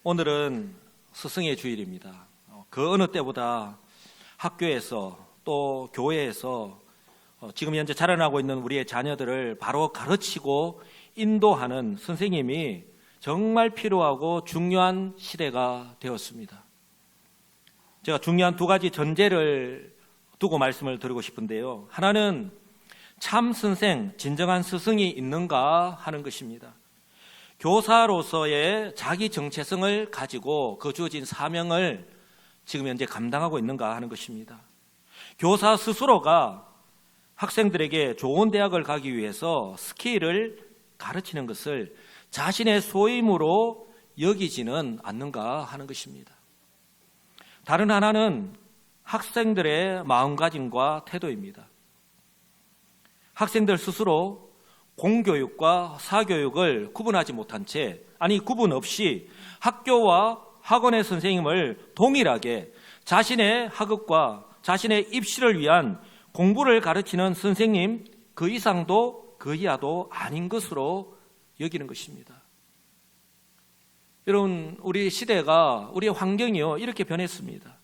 오늘은 스승의 주일입니다. 그 어느 때보다 학교에서 또 교회에서 지금 현재 자라나고 있는 우리의 자녀들을 바로 가르치고 인도하는 선생님이 정말 필요하고 중요한 시대가 되었습니다. 제가 중요한 두 가지 전제를 두고 말씀을 드리고 싶은데요. 하나는 참 선생, 진정한 스승이 있는가 하는 것입니다. 교사로서의 자기 정체성을 가지고 그 주어진 사명을 지금 현재 감당하고 있는가 하는 것입니다. 교사 스스로가 학생들에게 좋은 대학을 가기 위해서 스킬을 가르치는 것을 자신의 소임으로 여기지는 않는가 하는 것입니다. 다른 하나는 학생들의 마음가짐과 태도입니다. 학생들 스스로 공교육과 사교육을 구분하지 못한 채, 구분 없이 학교와 학원의 선생님을 동일하게 자신의 학업과 자신의 입시를 위한 공부를 가르치는 선생님 그 이상도 그 이하도 아닌 것으로 여기는 것입니다. 여러분, 우리 시대가, 우리의 환경이요 이렇게 변했습니다.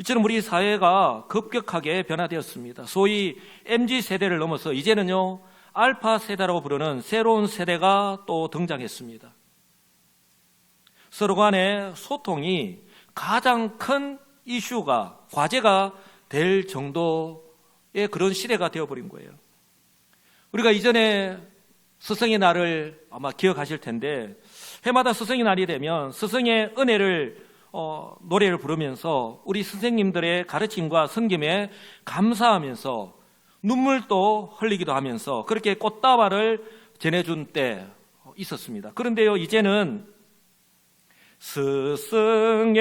이처럼 우리 사회가 급격하게 변화되었습니다. 소위 MZ세대를 넘어서 이제는요 알파 세대라고 부르는 새로운 세대가 또 등장했습니다. 서로 간의 소통이 가장 큰 이슈가, 과제가 될 정도의 그런 시대가 되어버린 거예요. 우리가 이전에 스승의 날을 아마 기억하실 텐데, 해마다 스승의 날이 되면 스승의 은혜를 노래를 부르면서 우리 선생님들의 가르침과 섬김에 감사하면서 눈물도 흘리기도 하면서 그렇게 꽃다발을 전해준 때 있었습니다. 그런데요, 이제는 스승의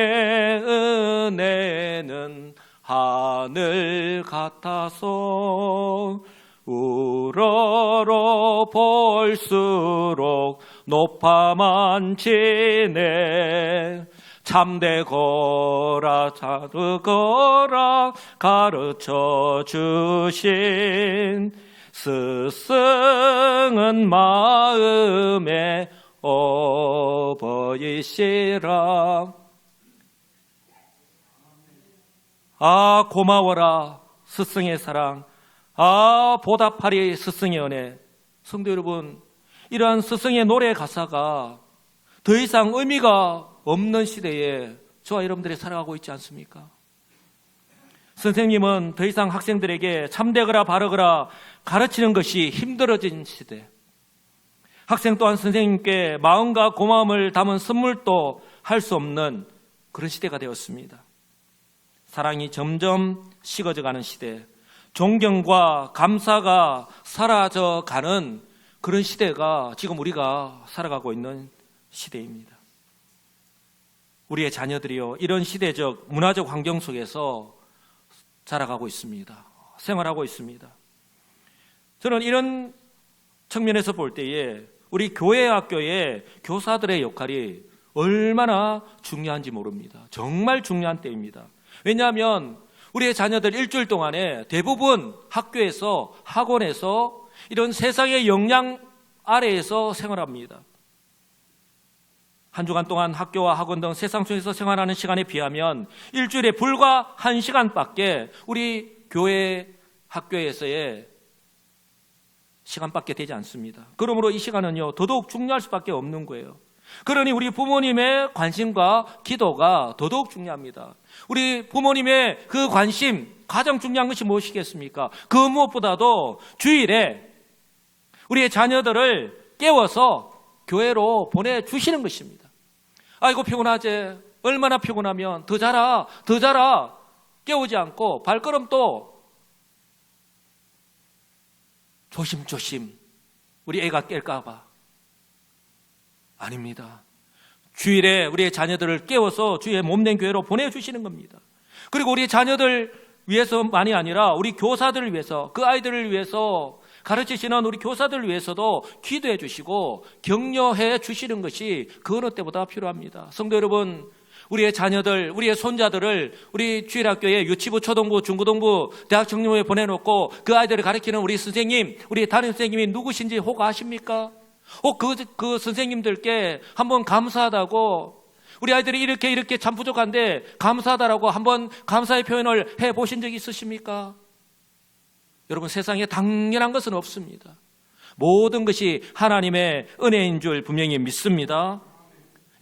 은혜는 하늘 같아서 우러러 볼수록 높아만 지네. 참되거라 자르거라 가르쳐 주신 스승은 마음의 어버이시라. 아, 고마워라 스승의 사랑, 아, 보답하리 스승의 은혜. 성도 여러분, 이러한 스승의 노래 가사가 더 이상 의미가 없는 시대에 저와 여러분들이 살아가고 있지 않습니까? 선생님은 더 이상 학생들에게 참되거라 바르거라 가르치는 것이 힘들어진 시대, 학생 또한 선생님께 마음과 고마움을 담은 선물도 할 수 없는 그런 시대가 되었습니다. 사랑이 점점 식어져가는 시대, 존경과 감사가 사라져가는 그런 시대가 지금 우리가 살아가고 있는 시대입니다. 우리의 자녀들이요 이런 시대적 문화적 환경 속에서 자라가고 있습니다. 생활하고 있습니다. 저는 이런 측면에서 볼 때에 우리 교회 학교의 교사들의 역할이 얼마나 중요한지 모릅니다. 정말 중요한 때입니다. 왜냐하면 우리의 자녀들 일주일 동안에 대부분 학교에서, 학원에서 이런 세상의 영향 아래에서 생활합니다. 한 주간 동안 학교와 학원 등 세상 속에서 생활하는 시간에 비하면 일주일에 불과 1시간밖에 우리 교회 학교에서의 시간밖에 되지 않습니다. 그러므로 이 시간은요 더더욱 중요할 수밖에 없는 거예요. 그러니 우리 부모님의 관심과 기도가 더더욱 중요합니다. 우리 부모님의 그 관심, 가장 중요한 것이 무엇이겠습니까? 그 무엇보다도 주일에 우리의 자녀들을 깨워서 교회로 보내주시는 것입니다. 아이고 피곤하지, 얼마나 피곤하면 더 자라, 더 자라 깨우지 않고 발걸음도 조심조심 우리 애가 깰까 봐. 아닙니다. 주일에 우리의 자녀들을 깨워서 주의 몸된 교회로 보내주시는 겁니다. 그리고 우리 자녀들 위해서만이 아니라 우리 교사들을 위해서, 그 아이들을 위해서 가르치시는 우리 교사들을 위해서도 기도해 주시고 격려해 주시는 것이 그 어느 때보다 필요합니다. 성도 여러분, 우리의 자녀들, 우리의 손자들을 우리 주일학교에 유치부, 초등부, 중고등부, 대학 청년부에 보내놓고 그 아이들을 가르치는 우리 선생님, 우리 담임 선생님이 누구신지 혹 아십니까? 혹 그 선생님들께 한번 감사하다고 우리 아이들이 이렇게 참 부족한데 감사하다라고 한번 감사의 표현을 해보신 적이 있으십니까? 여러분, 세상에 당연한 것은 없습니다. 모든 것이 하나님의 은혜인 줄 분명히 믿습니다.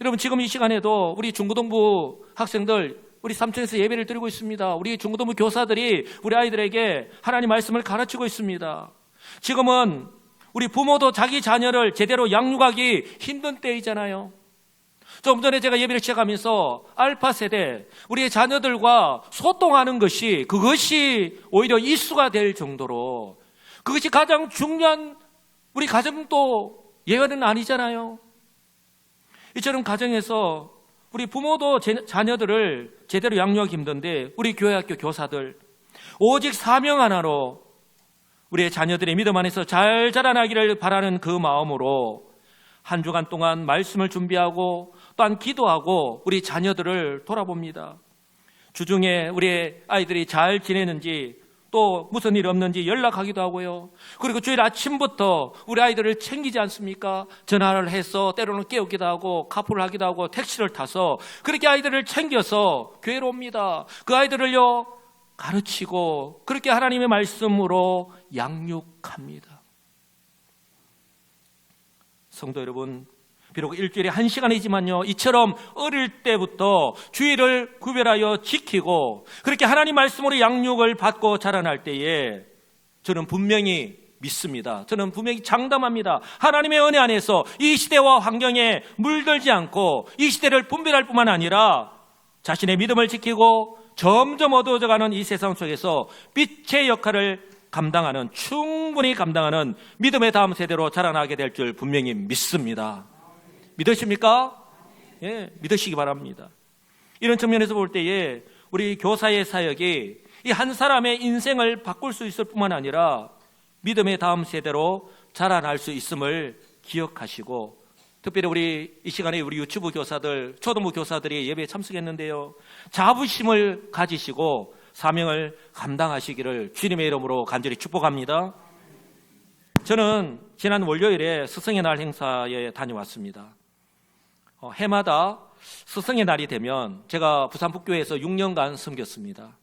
여러분, 지금 이 시간에도 우리 중고등부 학생들, 우리 삼층에서 예배를 드리고 있습니다. 우리 중고등부 교사들이 우리 아이들에게 하나님 말씀을 가르치고 있습니다. 지금은 우리 부모도 자기 자녀를 제대로 양육하기 힘든 때이잖아요. 좀 전에 제가 예배를 시작하면서 알파 세대, 우리의 자녀들과 소통하는 것이, 그것이 오히려 이슈가 될 정도로, 그것이 가장 중요한 우리 가정도 예외는 아니잖아요. 이처럼 가정에서 우리 부모도 자녀들을 제대로 양육하기 힘든데, 우리 교회학교 교사들 오직 사명 하나로 우리의 자녀들의 믿음 안에서 잘 자라나기를 바라는 그 마음으로 한 주간 동안 말씀을 준비하고 또한 기도하고 우리 자녀들을 돌아봅니다. 주중에 우리 아이들이 잘 지내는지, 또 무슨 일 없는지 연락하기도 하고요. 그리고 주일 아침부터 우리 아이들을 챙기지 않습니까? 전화를 해서 때로는 깨우기도 하고 카풀을 하기도 하고 택시를 타서 그렇게 아이들을 챙겨서 교회로 옵니다. 그 아이들을요 가르치고 그렇게 하나님의 말씀으로 양육합니다. 성도 여러분, 비록 일주일에 1시간이지만요, 이처럼 어릴 때부터 주일을 구별하여 지키고 그렇게 하나님 말씀으로 양육을 받고 자라날 때에 저는 분명히 믿습니다. 저는 분명히 장담합니다. 하나님의 은혜 안에서 이 시대와 환경에 물들지 않고 이 시대를 분별할 뿐만 아니라 자신의 믿음을 지키고 점점 어두워져가는 이 세상 속에서 빛의 역할을 감당하는, 충분히 감당하는 믿음의 다음 세대로 자라나게 될 줄 분명히 믿습니다. 믿으십니까? 예, 믿으시기 바랍니다. 이런 측면에서 볼 때에 우리 교사의 사역이 이 한 사람의 인생을 바꿀 수 있을 뿐만 아니라 믿음의 다음 세대로 자라날 수 있음을 기억하시고, 특별히 우리 이 시간에 우리 유치부 교사들, 초등부 교사들이 예배에 참석했는데요, 자부심을 가지시고 사명을 감당하시기를 주님의 이름으로 간절히 축복합니다. 저는 지난 월요일에 스승의 날 행사에 다녀왔습니다. 해마다 스승의 날이 되면 제가 부산북교회에서 6년간 섬겼습니다.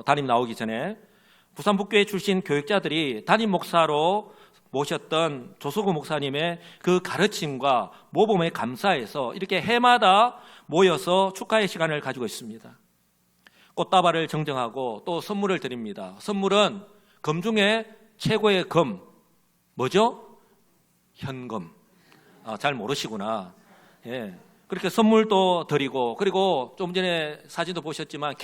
담임 나오기 전에 부산북교회 출신 교육자들이 담임 목사로 모셨던 조수구 목사님의 그 가르침과 모범에 감사해서 이렇게 해마다 모여서 축하의 시간을 가지고 있습니다. 꽃다발을 정정하고 또 선물을 드립니다. 선물은 금 중에 최고의 금, 뭐죠? 현금. 잘 모르시구나. 예. 그렇게 선물도 드리고, 그리고 좀 전에 사진도 보셨지만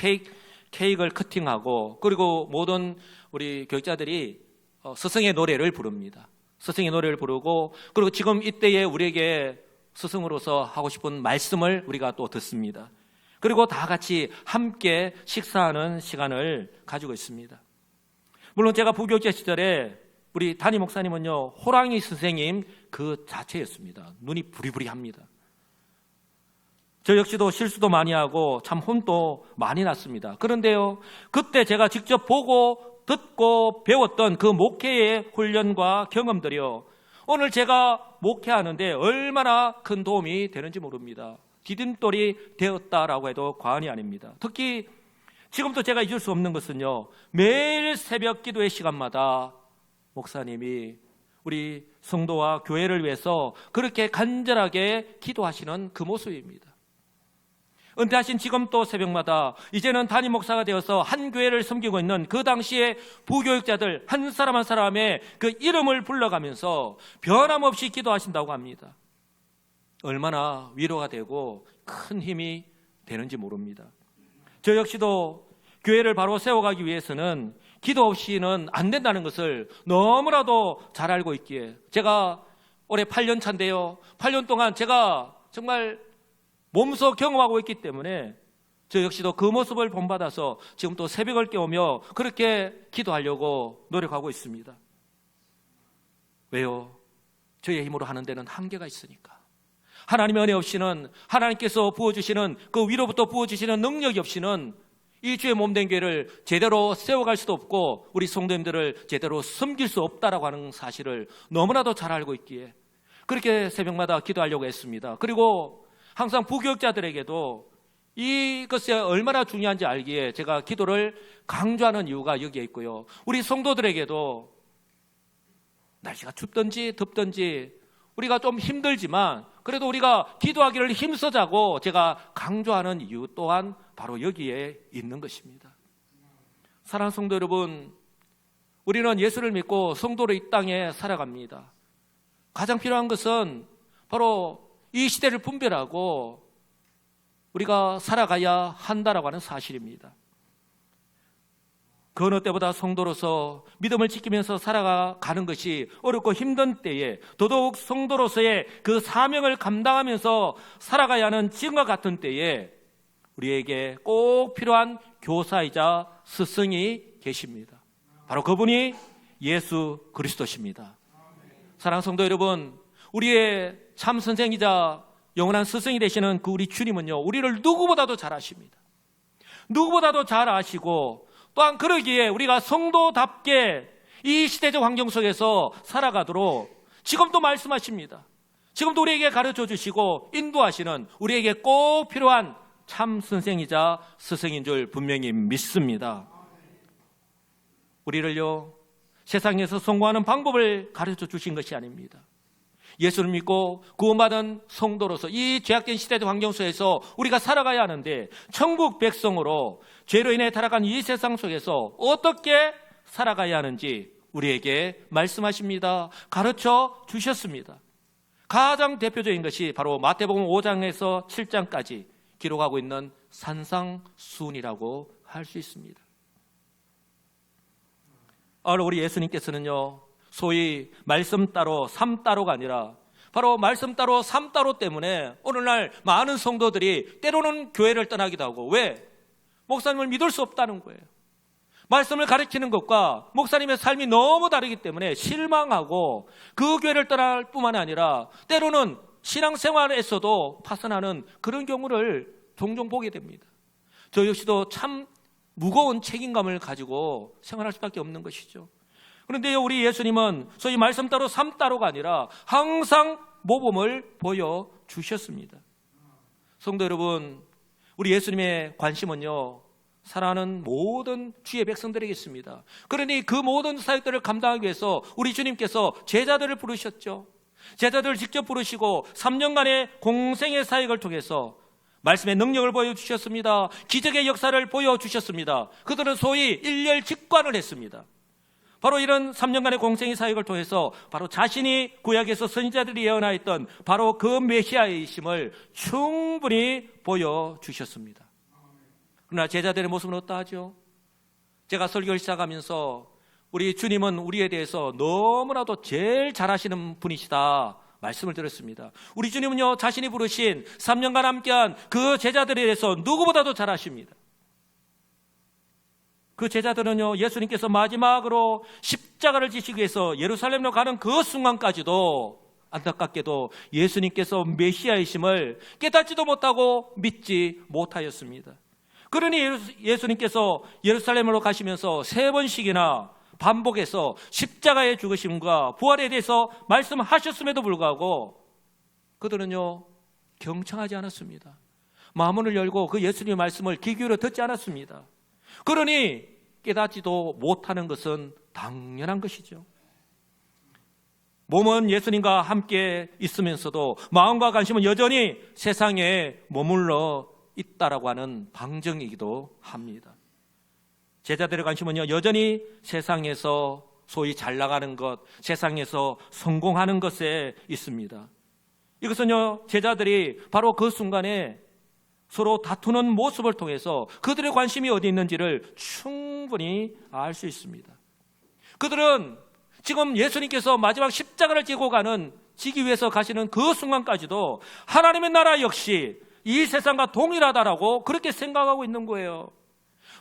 케이크를 커팅하고, 그리고 모든 우리 교육자들이 스승의 노래를 부릅니다. 스승의 노래를 부르고, 그리고 지금 이때에 우리에게 스승으로서 하고 싶은 말씀을 우리가 또 듣습니다. 그리고 다 같이 함께 식사하는 시간을 가지고 있습니다. 물론 제가 부교육자 시절에 우리 담임 목사님은요, 호랑이 선생님 그 자체였습니다. 눈이 부리부리합니다. 저 역시도 실수도 많이 하고 참 혼도 많이 났습니다. 그런데요, 그때 제가 직접 보고 듣고 배웠던 그 목회의 훈련과 경험들이요, 오늘 제가 목회하는데 얼마나 큰 도움이 되는지 모릅니다. 디딤돌이 되었다라고 해도 과언이 아닙니다. 특히 지금도 제가 잊을 수 없는 것은요, 매일 새벽 기도의 시간마다 목사님이 우리 성도와 교회를 위해서 그렇게 간절하게 기도하시는 그 모습입니다. 은퇴하신 지금 또 새벽마다 이제는 담임 목사가 되어서 한 교회를 섬기고 있는 그 당시에 부교육자들 한 사람 한 사람의 그 이름을 불러가면서 변함없이 기도하신다고 합니다. 얼마나 위로가 되고 큰 힘이 되는지 모릅니다. 저 역시도 교회를 바로 세워가기 위해서는 기도 없이는 안 된다는 것을 너무나도 잘 알고 있기에, 제가 올해 8년 차인데요, 8년 동안 제가 정말 몸소 경험하고 있기 때문에 저 역시도 그 모습을 본받아서 지금 또 새벽을 깨우며 그렇게 기도하려고 노력하고 있습니다. 왜요? 저의 힘으로 하는 데는 한계가 있으니까. 하나님의 은혜 없이는, 하나님께서 부어주시는 그 위로부터 부어주시는 능력이 없이는 이 주의 몸된 교회를 제대로 세워갈 수도 없고 우리 성도님들을 제대로 섬길 수 없다라고 하는 사실을 너무나도 잘 알고 있기에 그렇게 새벽마다 기도하려고 했습니다. 그리고 항상 부교육자들에게도 이것이 얼마나 중요한지 알기에 제가 기도를 강조하는 이유가 여기에 있고요. 우리 성도들에게도 날씨가 춥든지 덥든지 우리가 좀 힘들지만 그래도 우리가 기도하기를 힘써자고 제가 강조하는 이유 또한 바로 여기에 있는 것입니다. 사랑하는 성도 여러분, 우리는 예수를 믿고 성도로 이 땅에 살아갑니다. 가장 필요한 것은 바로 이 시대를 분별하고 우리가 살아가야 한다라고 하는 사실입니다. 그 어느 때보다 성도로서 믿음을 지키면서 살아가는 것이 어렵고 힘든 때에 더더욱 성도로서의 그 사명을 감당하면서 살아가야 하는 지금과 같은 때에 우리에게 꼭 필요한 교사이자 스승이 계십니다. 바로 그분이 예수 그리스도십니다. 사랑하는 성도 여러분, 우리의 참 선생이자 영원한 스승이 되시는 그 우리 주님은요, 우리를 누구보다도 잘 아십니다. 누구보다도 잘 아시고 또한 그러기에 우리가 성도답게 이 시대적 환경 속에서 살아가도록 지금도 말씀하십니다. 지금도 우리에게 가르쳐 주시고 인도하시는 우리에게 꼭 필요한 참 선생이자 스승인 줄 분명히 믿습니다. 우리를요, 세상에서 성공하는 방법을 가르쳐 주신 것이 아닙니다. 예수를 믿고 구원받은 성도로서 이 죄악된 시대적 환경 속에서 우리가 살아가야 하는데 천국 백성으로 죄로 인해 타락한 이 세상 속에서 어떻게 살아가야 하는지 우리에게 말씀하십니다. 가르쳐 주셨습니다. 가장 대표적인 것이 바로 마태복음 5장에서 7장까지 기록하고 있는 산상수훈이라고 할 수 있습니다. 우리 예수님께서는요, 소위 말씀 따로 삶 따로가 아니라 바로 말씀 따로 삶 따로 때문에 오늘날 많은 성도들이 때로는 교회를 떠나기도 하고, 왜? 목사님을 믿을 수 없다는 거예요. 말씀을 가르치는 것과 목사님의 삶이 너무 다르기 때문에 실망하고 그 교회를 떠날 뿐만 아니라 때로는 신앙생활에서도 파산하는 그런 경우를 종종 보게 됩니다. 저 역시도 참 무거운 책임감을 가지고 생활할 수밖에 없는 것이죠. 그런데 우리 예수님은 소위 말씀 따로 삶 따로가 아니라 항상 모범을 보여주셨습니다. 성도 여러분, 우리 예수님의 관심은요, 사랑하는 모든 주의 백성들에게 있습니다. 그러니 그 모든 사역들을 감당하기 위해서 우리 주님께서 제자들을 부르셨죠. 제자들을 직접 부르시고 3년간의 공생의 사역을 통해서 말씀의 능력을 보여주셨습니다. 기적의 역사를 보여주셨습니다. 그들은 소위 일렬직관을 했습니다. 바로 이런 3년간의 공생의 사역을 통해서 바로 자신이 구약에서 선지자들이 예언하였던 바로 그 메시아이심을 충분히 보여주셨습니다. 그러나 제자들의 모습은 어떠하죠? 제가 설교를 시작하면서 우리 주님은 우리에 대해서 너무나도 제일 잘하시는 분이시다 말씀을 드렸습니다. 우리 주님은요, 자신이 부르신 3년간 함께한 그 제자들에 대해서 누구보다도 잘하십니다. 그 제자들은요, 예수님께서 마지막으로 십자가를 지시기 위해서 예루살렘으로 가는 그 순간까지도 안타깝게도 예수님께서 메시아이심을 깨닫지도 못하고 믿지 못하였습니다. 그러니 예수님께서 예루살렘으로 가시면서 3번씩이나 반복해서 십자가의 죽으심과 부활에 대해서 말씀하셨음에도 불구하고 그들은요, 경청하지 않았습니다. 마음문을 열고 그 예수님의 말씀을 귀 기울여 듣지 않았습니다. 그러니 깨닫지도 못하는 것은 당연한 것이죠. 몸은 예수님과 함께 있으면서도 마음과 관심은 여전히 세상에 머물러 있다라고 하는 방증이기도 합니다. 제자들의 관심은요, 여전히 세상에서 소위 잘 나가는 것, 세상에서 성공하는 것에 있습니다. 이것은요, 제자들이 바로 그 순간에 서로 다투는 모습을 통해서 그들의 관심이 어디 있는지를 충분히 알 수 있습니다. 그들은 지금 예수님께서 마지막 십자가를 지고 지기 위해서 가시는 그 순간까지도 하나님의 나라 역시 이 세상과 동일하다라고 그렇게 생각하고 있는 거예요.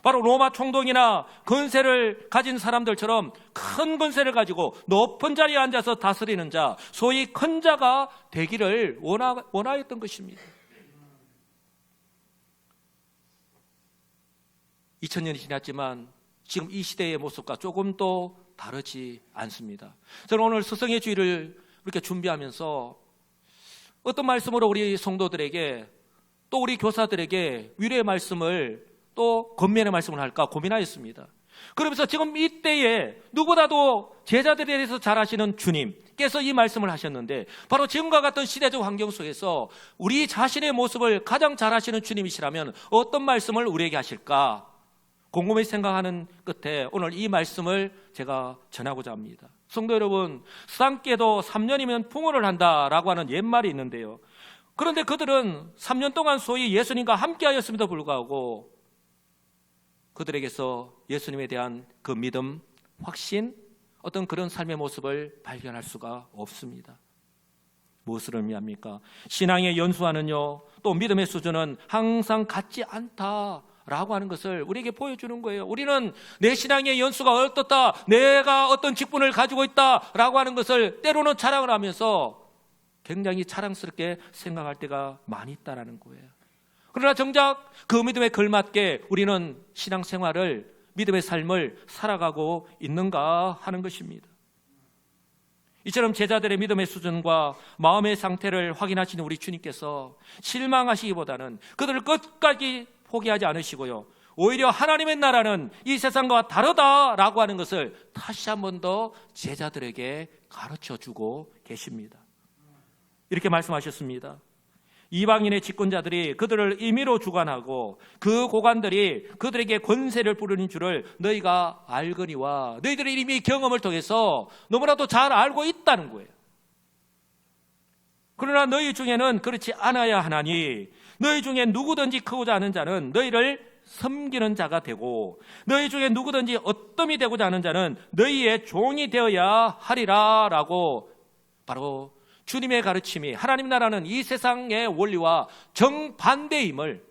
바로 로마 총독이나 권세를 가진 사람들처럼 큰 권세를 가지고 높은 자리에 앉아서 다스리는 자, 소위 큰 자가 되기를 원하였던 것입니다. 2000년이 지났지만 지금 이 시대의 모습과 조금도 다르지 않습니다. 저는 오늘 스승의 주일을 이렇게 준비하면서 어떤 말씀으로 우리 성도들에게 또 우리 교사들에게 위로의 말씀을 또 권면의 말씀을 할까 고민하였습니다. 그러면서 지금 이때에 누구보다도 제자들에 대해서 잘 아시는 주님께서 이 말씀을 하셨는데, 바로 지금과 같은 시대적 환경 속에서 우리 자신의 모습을 가장 잘 아시는 주님이시라면 어떤 말씀을 우리에게 하실까 곰곰이 생각하는 끝에 오늘 이 말씀을 제가 전하고자 합니다. 성도 여러분, 수상께도 3년이면 풍어를 한다라고 하는 옛말이 있는데요, 그런데 그들은 3년 동안 소위 예수님과 함께 하였음에도 불구하고 그들에게서 예수님에 대한 그 믿음, 확신, 어떤 그런 삶의 모습을 발견할 수가 없습니다. 무엇을 의미합니까? 신앙의 연수와는요, 또 믿음의 수준은 항상 같지 않다라고 하는 것을 우리에게 보여주는 거예요. 우리는 내 신앙의 연수가 어떻다, 내가 어떤 직분을 가지고 있다라고 하는 것을 때로는 자랑을 하면서 굉장히 자랑스럽게 생각할 때가 많이 있다라는 거예요. 그러나 정작 그 믿음에 걸맞게 우리는 신앙생활을, 믿음의 삶을 살아가고 있는가 하는 것입니다. 이처럼 제자들의 믿음의 수준과 마음의 상태를 확인하시는 우리 주님께서 실망하시기보다는 그들을 끝까지 포기하지 않으시고요, 오히려 하나님의 나라는 이 세상과 다르다라고 하는 것을 다시 한 번 더 제자들에게 가르쳐주고 계십니다. 이렇게 말씀하셨습니다. 이방인의 집권자들이 그들을 임의로 주관하고 그 고관들이 그들에게 권세를 부르는 줄을 너희가 알거니와, 너희들이 이미 경험을 통해서 너무나도 잘 알고 있다는 거예요. 그러나 너희 중에는 그렇지 않아야 하나니, 너희 중에 누구든지 크고자 하는 자는 너희를 섬기는 자가 되고, 너희 중에 누구든지 어뜸이 되고자 하는 자는 너희의 종이 되어야 하리라 라고, 바로 주님의 가르침이 하나님 나라는 이 세상의 원리와 정반대임을,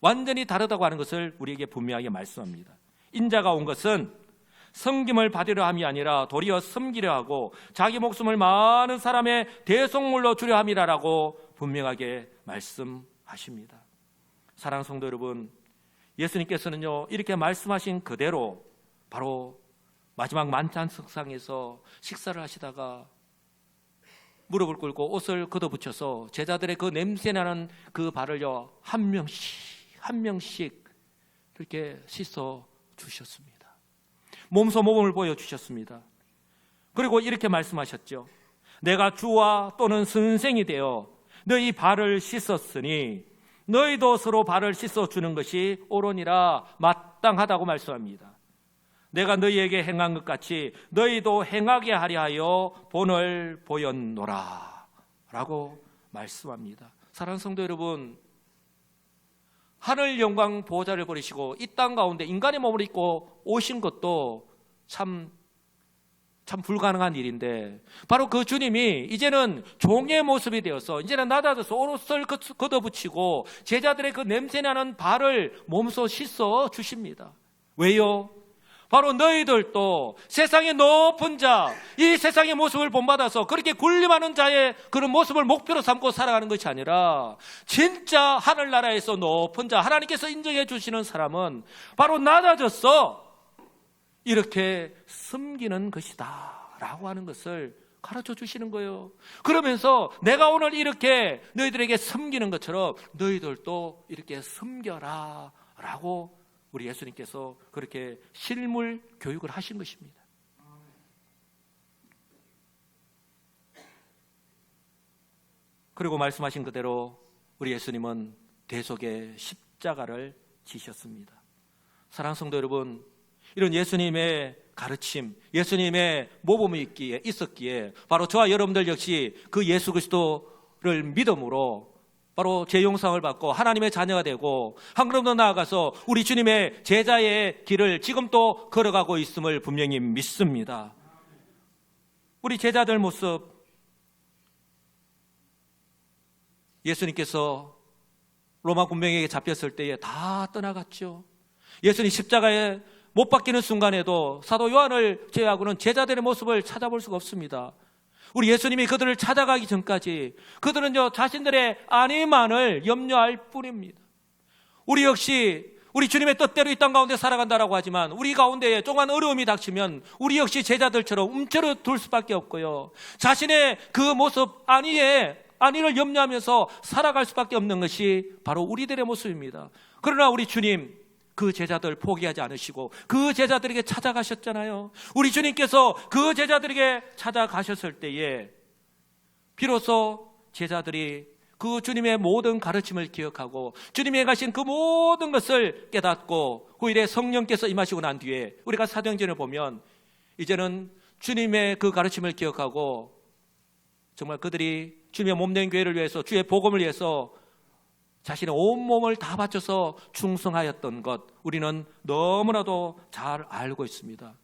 완전히 다르다고 하는 것을 우리에게 분명하게 말씀합니다. 인자가 온 것은 섬김을 받으려 함이 아니라 도리어 섬기려 하고 자기 목숨을 많은 사람의 대속물로 주려 함이라라고 분명하게 말씀하십니다. 사랑하는 성도 여러분, 예수님께서는요, 이렇게 말씀하신 그대로 바로 마지막 만찬석상에서 식사를 하시다가 무릎을 꿇고 옷을 걷어붙여서 제자들의 그 냄새나는 그 발을요, 한 명씩 이렇게 씻어 주셨습니다. 몸소 몸을 보여주셨습니다. 그리고 이렇게 말씀하셨죠. 내가 주와 또는 선생이 되어 너희 발을 씻었으니 너희도 서로 발을 씻어주는 것이 옳으니라, 마땅하다고 말씀합니다. 내가 너희에게 행한 것 같이 너희도 행하게 하려 하여 본을 보였노라 라고 말씀합니다. 사랑하는 성도 여러분, 하늘 영광 보호자를 버리시고 이 땅 가운데 인간의 몸을 입고 오신 것도 참 불가능한 일인데, 바로 그 주님이 이제는 종의 모습이 되어서 이제는 낮아져서 옷을 걷어붙이고 제자들의 그 냄새나는 발을 몸소 씻어 주십니다. 왜요? 바로 너희들도 세상의 높은 자, 이 세상의 모습을 본받아서 그렇게 군림하는 자의 그런 모습을 목표로 삼고 살아가는 것이 아니라, 진짜 하늘나라에서 높은 자, 하나님께서 인정해 주시는 사람은 바로 낮아져서 이렇게 섬기는 것이다 라고 하는 것을 가르쳐 주시는 거예요. 그러면서 내가 오늘 이렇게 너희들에게 섬기는 것처럼 너희들도 이렇게 섬겨라 라고 우리 예수님께서 그렇게 실물 교육을 하신 것입니다. 그리고 말씀하신 그대로 우리 예수님은 대속의 십자가를 지셨습니다. 사랑하는 성도 여러분, 이런 예수님의 가르침, 예수님의 모범이 있었기에 바로 저와 여러분들 역시 그 예수 그리스도를 믿음으로 바로 죄용상을 받고 하나님의 자녀가 되고 한 걸음 더 나아가서 우리 주님의 제자의 길을 지금 또 걸어가고 있음을 분명히 믿습니다. 우리 제자들 모습, 예수님께서 로마 군병에게 잡혔을 때에 다 떠나갔죠. 예수님 십자가에 못 박히는 순간에도 사도 요한을 제외하고는 제자들의 모습을 찾아볼 수가 없습니다. 우리 예수님이 그들을 찾아가기 전까지 그들은요, 자신들의 안위만을 염려할 뿐입니다. 우리 역시 우리 주님의 뜻대로 이 땅 가운데 살아간다라고 하지만 우리 가운데에 조그만 어려움이 닥치면 우리 역시 제자들처럼 움츠러들 수밖에 없고요, 자신의 그 모습 안위에 안위를 염려하면서 살아갈 수밖에 없는 것이 바로 우리들의 모습입니다. 그러나 우리 주님, 그 제자들 포기하지 않으시고 그 제자들에게 찾아가셨잖아요. 우리 주님께서 그 제자들에게 찾아가셨을 때에 비로소 제자들이 그 주님의 모든 가르침을 기억하고 주님이 가신 그 모든 것을 깨닫고 후일에 성령께서 임하시고 난 뒤에 우리가 사도행전을 보면 이제는 주님의 그 가르침을 기억하고 정말 그들이 주님의 몸된 교회를 위해서, 주의 복음을 위해서 자신의 온몸을 다 바쳐서 충성하였던 것, 우리는 너무나도 잘 알고 있습니다.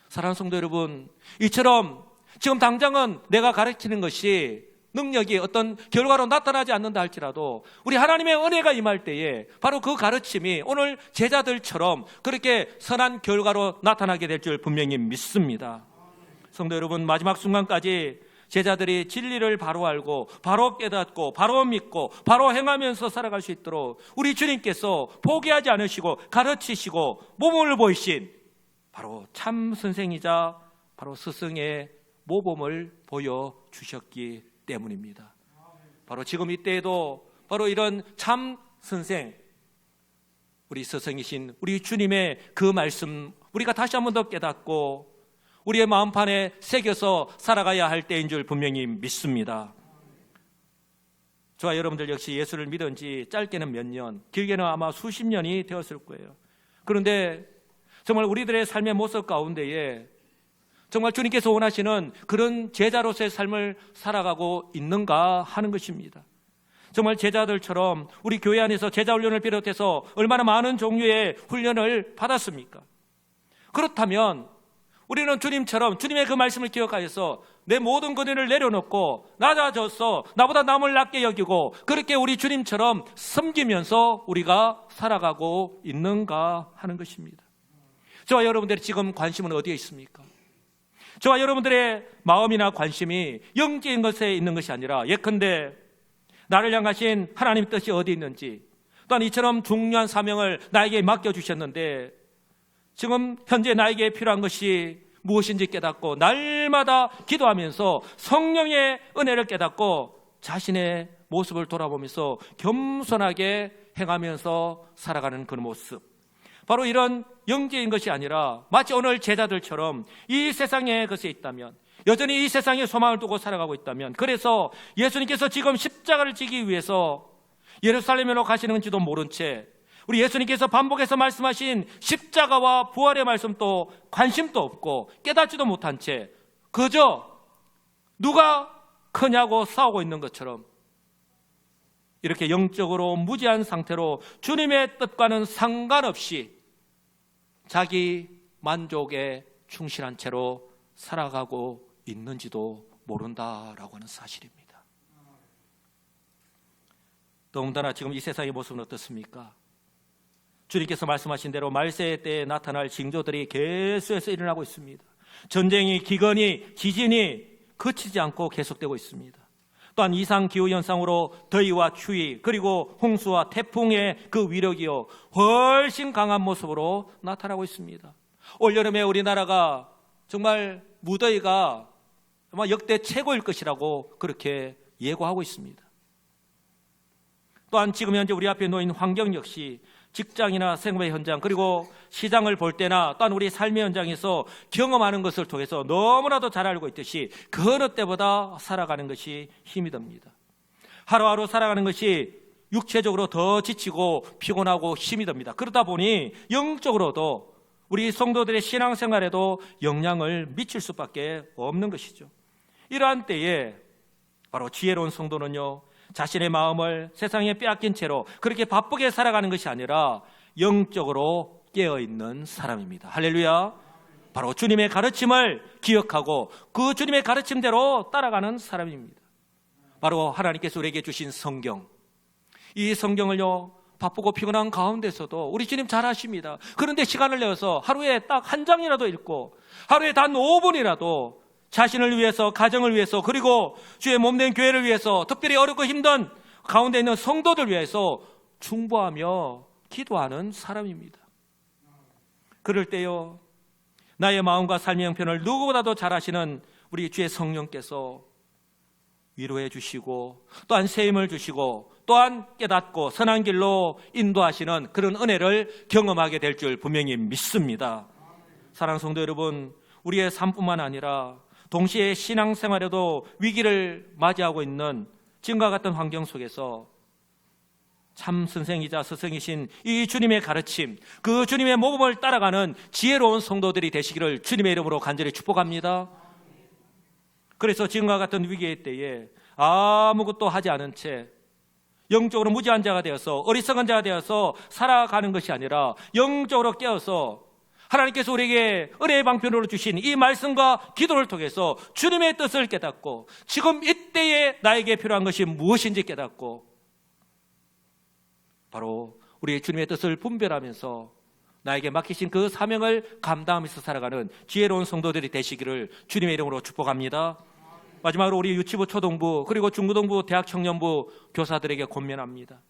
사랑하는 성도 여러분, 이처럼 지금 당장은 내가 가르치는 것이 능력이 어떤 결과로 나타나지 않는다 할지라도 우리 하나님의 은혜가 임할 때에 바로 그 가르침이 오늘 제자들처럼 그렇게 선한 결과로 나타나게 될 줄 분명히 믿습니다. 성도 여러분, 마지막 순간까지 제자들이 진리를 바로 알고 바로 깨닫고 바로 믿고 바로 행하면서 살아갈 수 있도록 우리 주님께서 포기하지 않으시고 가르치시고 모범을 보이신 바로 참 선생이자 바로 스승의 모범을 보여주셨기 때문입니다. 바로 지금 이때에도 바로 이런 참 선생, 우리 스승이신 우리 주님의 그 말씀 우리가 다시 한 번 더 깨닫고 우리의 마음판에 새겨서 살아가야 할 때인 줄 분명히 믿습니다. 저와 여러분들 역시 예수를 믿은 지 짧게는 몇 년, 길게는 아마 수십 년이 되었을 거예요. 그런데 정말 우리들의 삶의 모습 가운데에 정말 주님께서 원하시는 그런 제자로서의 삶을 살아가고 있는가 하는 것입니다. 정말 제자들처럼 우리 교회 안에서 제자 훈련을 비롯해서 얼마나 많은 종류의 훈련을 받았습니까? 그렇다면 우리는 주님처럼 주님의 그 말씀을 기억하여서 내 모든 권위를 내려놓고 낮아져서 나보다 남을 낮게 여기고 그렇게 우리 주님처럼 섬기면서 우리가 살아가고 있는가 하는 것입니다. 저와 여러분들의 지금 관심은 어디에 있습니까? 저와 여러분들의 마음이나 관심이 영적인 것에 있는 것이 아니라 예컨대 나를 향하신 하나님의 뜻이 어디 있는지, 또한 이처럼 중요한 사명을 나에게 맡겨주셨는데 지금 현재 나에게 필요한 것이 무엇인지 깨닫고 날마다 기도하면서 성령의 은혜를 깨닫고 자신의 모습을 돌아보면서 겸손하게 행하면서 살아가는 그런 모습, 바로 이런 영적인 것이 아니라 마치 오늘 제자들처럼 이 세상에 것이 있다면, 여전히 이 세상에 소망을 두고 살아가고 있다면, 그래서 예수님께서 지금 십자가를 지기 위해서 예루살렘으로 가시는지도 모른 채 우리 예수님께서 반복해서 말씀하신 십자가와 부활의 말씀도 관심도 없고 깨닫지도 못한 채 그저 누가 크냐고 싸우고 있는 것처럼 이렇게 영적으로 무지한 상태로 주님의 뜻과는 상관없이 자기 만족에 충실한 채로 살아가고 있는지도 모른다라고 하는 사실입니다. 더군다나 지금 이 세상의 모습은 어떻습니까? 주님께서 말씀하신 대로 말세 때에 나타날 징조들이 계속해서 일어나고 있습니다. 전쟁이, 기근이, 지진이 그치지 않고 계속되고 있습니다. 또한 이상기후현상으로 더위와 추위 그리고 홍수와 태풍의 그 위력이요 훨씬 강한 모습으로 나타나고 있습니다. 올여름에 우리나라가 정말 무더위가 아마 역대 최고일 것이라고 그렇게 예고하고 있습니다. 또한 지금 현재 우리 앞에 놓인 환경 역시 직장이나 생활의 현장 그리고 시장을 볼 때나 또한 우리 삶의 현장에서 경험하는 것을 통해서 너무나도 잘 알고 있듯이 그 어느 때보다 살아가는 것이 힘이 듭니다. 하루하루 살아가는 것이 육체적으로 더 지치고 피곤하고 힘이 듭니다. 그러다 보니 영적으로도 우리 성도들의 신앙생활에도 영향을 미칠 수밖에 없는 것이죠. 이러한 때에 바로 지혜로운 성도는요, 자신의 마음을 세상에 빼앗긴 채로 그렇게 바쁘게 살아가는 것이 아니라 영적으로 깨어있는 사람입니다. 할렐루야. 바로 주님의 가르침을 기억하고 그 주님의 가르침대로 따라가는 사람입니다. 바로 하나님께서 우리에게 주신 성경, 이 성경을요 바쁘고 피곤한 가운데서도 우리 주님 잘 아십니다. 그런데 시간을 내어서 하루에 딱 한 장이라도 읽고 하루에 단 5분이라도 자신을 위해서, 가정을 위해서, 그리고 주의 몸된 교회를 위해서, 특별히 어렵고 힘든 가운데 있는 성도들 위해서 중보하며 기도하는 사람입니다. 그럴 때요, 나의 마음과 삶의 형편을 누구보다도 잘 아시는 우리 주의 성령께서 위로해 주시고 또한 새 힘을 주시고 또한 깨닫고 선한 길로 인도하시는 그런 은혜를 경험하게 될 줄 분명히 믿습니다. 사랑하는 성도 여러분, 우리의 삶뿐만 아니라 동시에 신앙생활에도 위기를 맞이하고 있는 지금과 같은 환경 속에서 참 선생이자 스승이신 이 주님의 가르침, 그 주님의 모범을 따라가는 지혜로운 성도들이 되시기를 주님의 이름으로 간절히 축복합니다. 그래서 지금과 같은 위기의 때에 아무것도 하지 않은 채 영적으로 무지한 자가 되어서 어리석은 자가 되어서 살아가는 것이 아니라 영적으로 깨어서 하나님께서 우리에게 은혜의 방편으로 주신 이 말씀과 기도를 통해서 주님의 뜻을 깨닫고 지금 이때에 나에게 필요한 것이 무엇인지 깨닫고 바로 우리의 주님의 뜻을 분별하면서 나에게 맡기신 그 사명을 감당하면서 살아가는 지혜로운 성도들이 되시기를 주님의 이름으로 축복합니다. 마지막으로 우리 유치부, 초등부, 그리고 중고등부, 대학 청년부 교사들에게 권면합니다.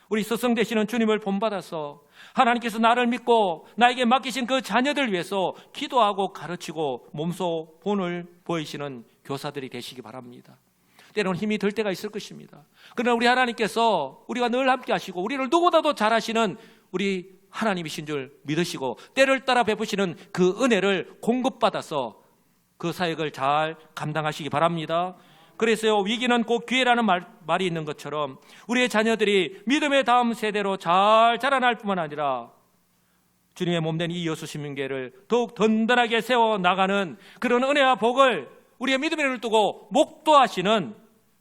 우리 스승 되시는 주님을 본받아서 하나님께서 나를 믿고 나에게 맡기신 그 자녀들 위해서 기도하고 가르치고 몸소 본을 보이시는 교사들이 되시기 바랍니다. 때로는 힘이 들 때가 있을 것입니다. 그러나 우리 하나님께서 우리가 늘 함께 하시고 우리를 누구보다도 잘 하시는 우리 하나님이신 줄 믿으시고 때를 따라 베푸시는 그 은혜를 공급받아서 그 사역을 잘 감당하시기 바랍니다. 그래서요, 위기는 꼭 기회라는 말이 있는 것처럼 우리의 자녀들이 믿음의 다음 세대로 잘 자라날 뿐만 아니라 주님의 몸된 이 여수 시민교회를 더욱 든든하게 세워나가는 그런 은혜와 복을 우리의 믿음의 눈을 뜨고 목도하시는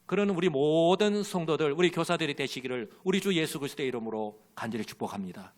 그런 우리 모든 성도들, 우리 교사들이 되시기를 우리 주 예수 그리스도의 이름으로 간절히 축복합니다.